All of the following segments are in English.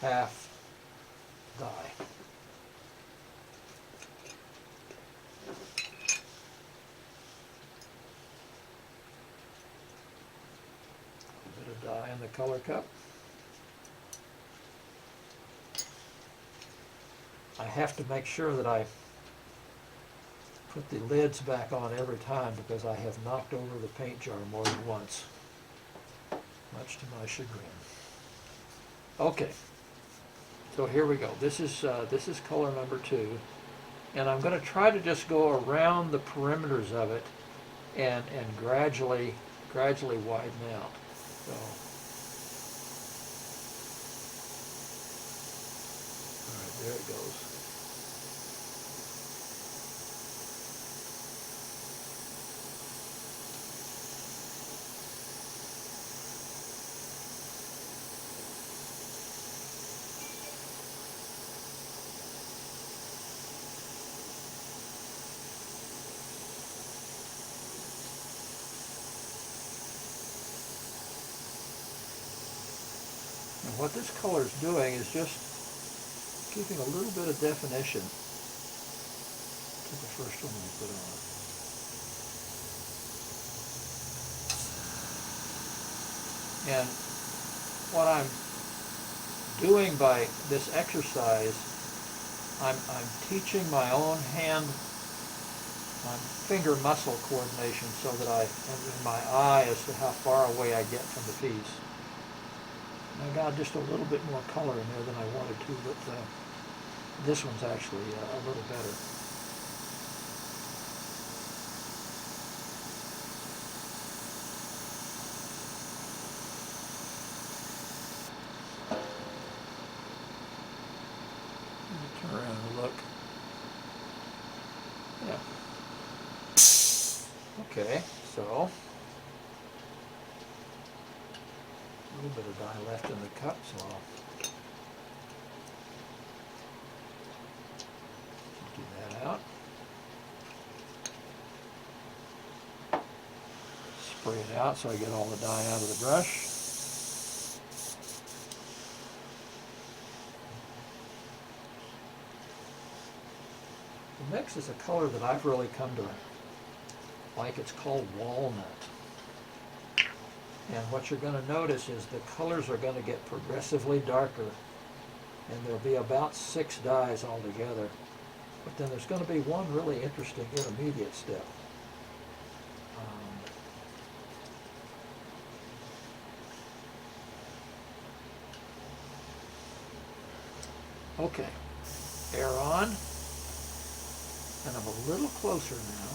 half dye. A bit of dye in the color cup. I have to make sure that I put the lids back on every time because I have knocked over the paint jar more than once, much to my chagrin. Okay, so here we go. This is color number 2, and I'm going to try to just go around the perimeters of it and gradually widen out. So, all right, there it goes. And what this color is doing is just giving a little bit of definition to the first one we put on. And what I'm doing by this exercise, I'm teaching my own hand, my finger muscle coordination so that I am in my eye as to how far away I get from the piece. I got just a little bit more color in there than I wanted to, but this one's actually a little better. Let me turn around and look. Yeah. Okay, so a little bit of dye left in the cup, so I'll do that out. Spray it out so I get all the dye out of the brush. The next is a color that I've really come to like. It's called walnut. And what you're going to notice is the colors are going to get progressively darker, and there'll be about 6 dyes altogether. But then there's going to be one really interesting intermediate step. Okay, air on, and I'm a little closer now.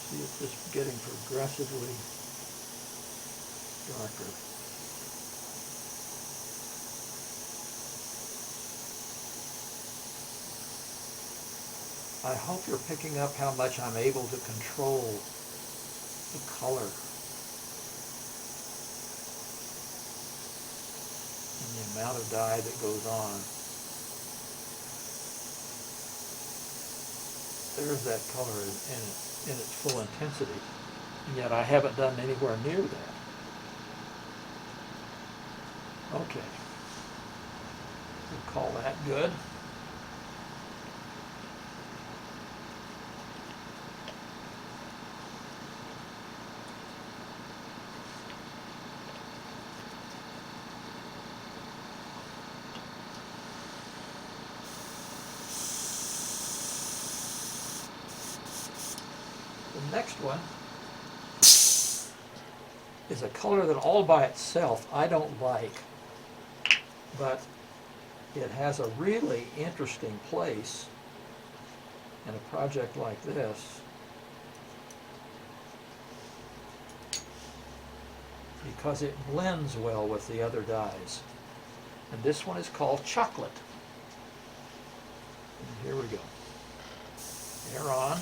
See, it's just getting progressively darker. I hope you're picking up how much I'm able to control the color and the amount of dye that goes on. There's that color in its full intensity, and yet I haven't done anywhere near that. Okay, we'll call that good. The next one is a color that all by itself I don't like, but it has a really interesting place in a project like this because it blends well with the other dyes. And this one is called chocolate. And here we go. Air on.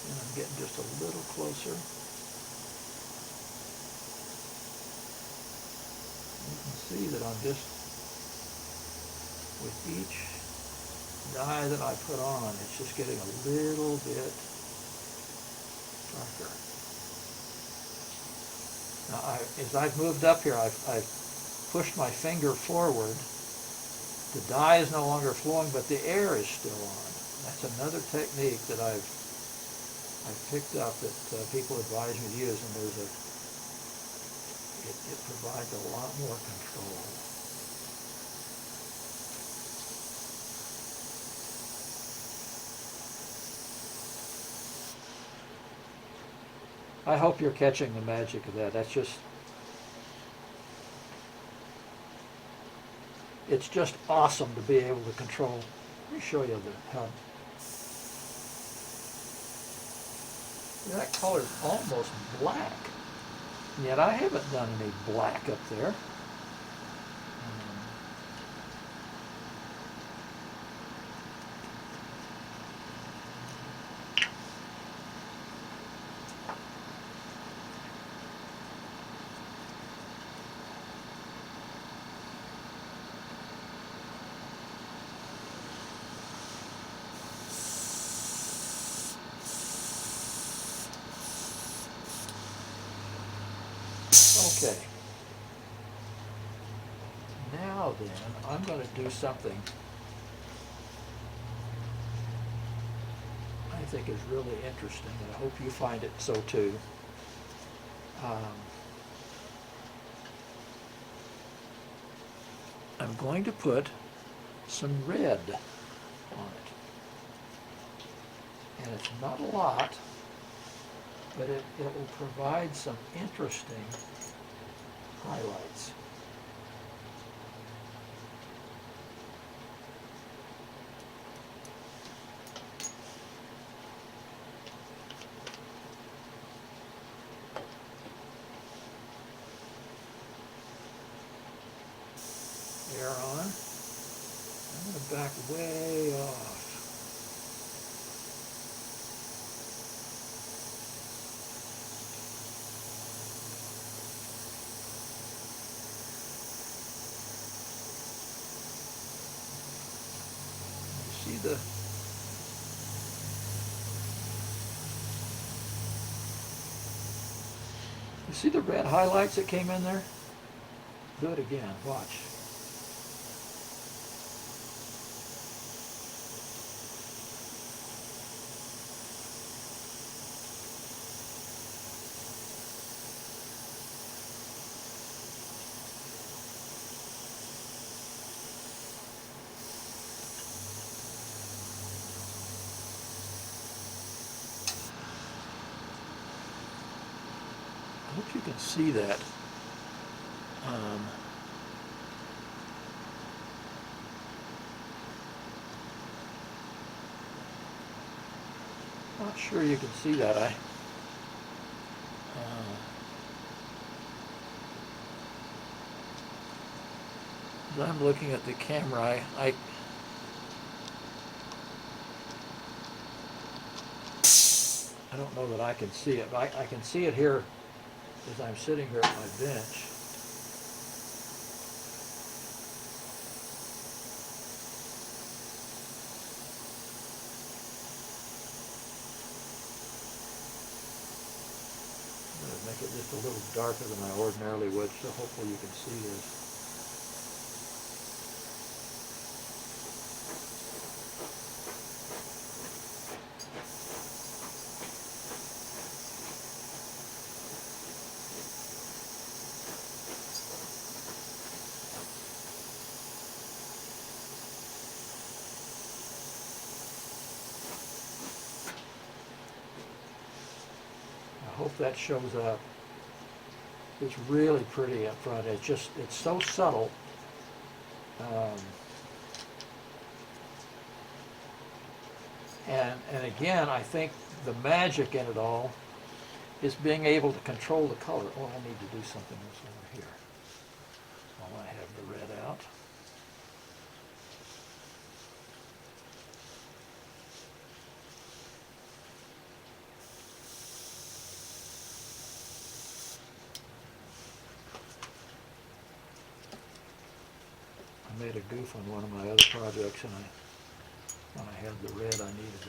And I'm getting just a little closer. You can see that I'm just, with each dye that I put on, it's just getting a little bit darker. Now, as I've moved up here, I've pushed my finger forward. The dye is no longer flowing, but the air is still on. That's another technique that I've picked up that people advise me to use, and it provides a lot more control. I hope you're catching the magic of that. It's just awesome to be able to control. Let me show you how. That color is almost black. And yet I haven't done any black up there. Okay. Now then, I'm going to do something I think is really interesting, and I hope you find it so too. I'm going to put some red on it. And it's not a lot, but it will provide some interesting highlights. Air on. I'm going to back way off. You see the red highlights that came in there? Do it again, watch. I hope you can see that. Not sure you can see that. As I'm looking at the camera, I don't know that I can see it, but I can see it here as I'm sitting here at my bench. I'm going to make it just a little darker than I ordinarily would, so hopefully you can see this. I hope that shows up. It's really pretty up front. It's so subtle. And again, I think the magic in it all is being able to control the color. Oh, I need to do something else over here while I have the red out. I made a goof on one of my other projects, and I have the red I needed to.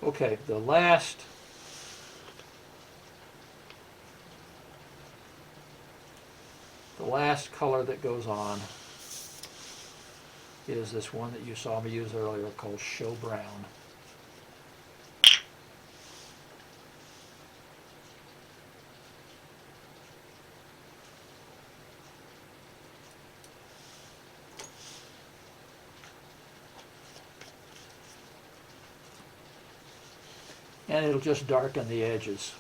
Okay, the last color that goes on is this one that you saw me use earlier called Show Brown. And it'll just darken the edges.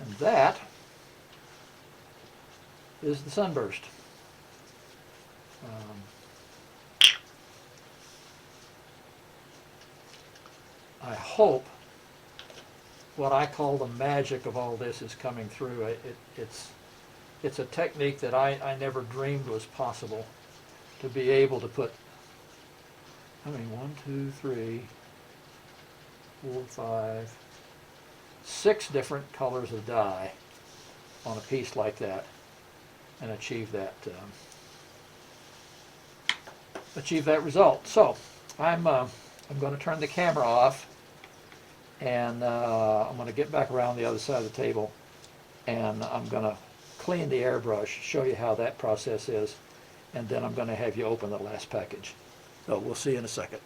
And that is the Sunburst. I hope what I call the magic of all this is coming through. It's a technique that I never dreamed was possible, to be able to put, I mean, 1, 2, 3, 4, 5, 6 different colors of dye on a piece like that and achieve that result. So I'm going to turn the camera off, and I'm going to get back around the other side of the table, and I'm going to clean the airbrush, show you how that process is, and then I'm going to have you open the last package. So we'll see you in a second.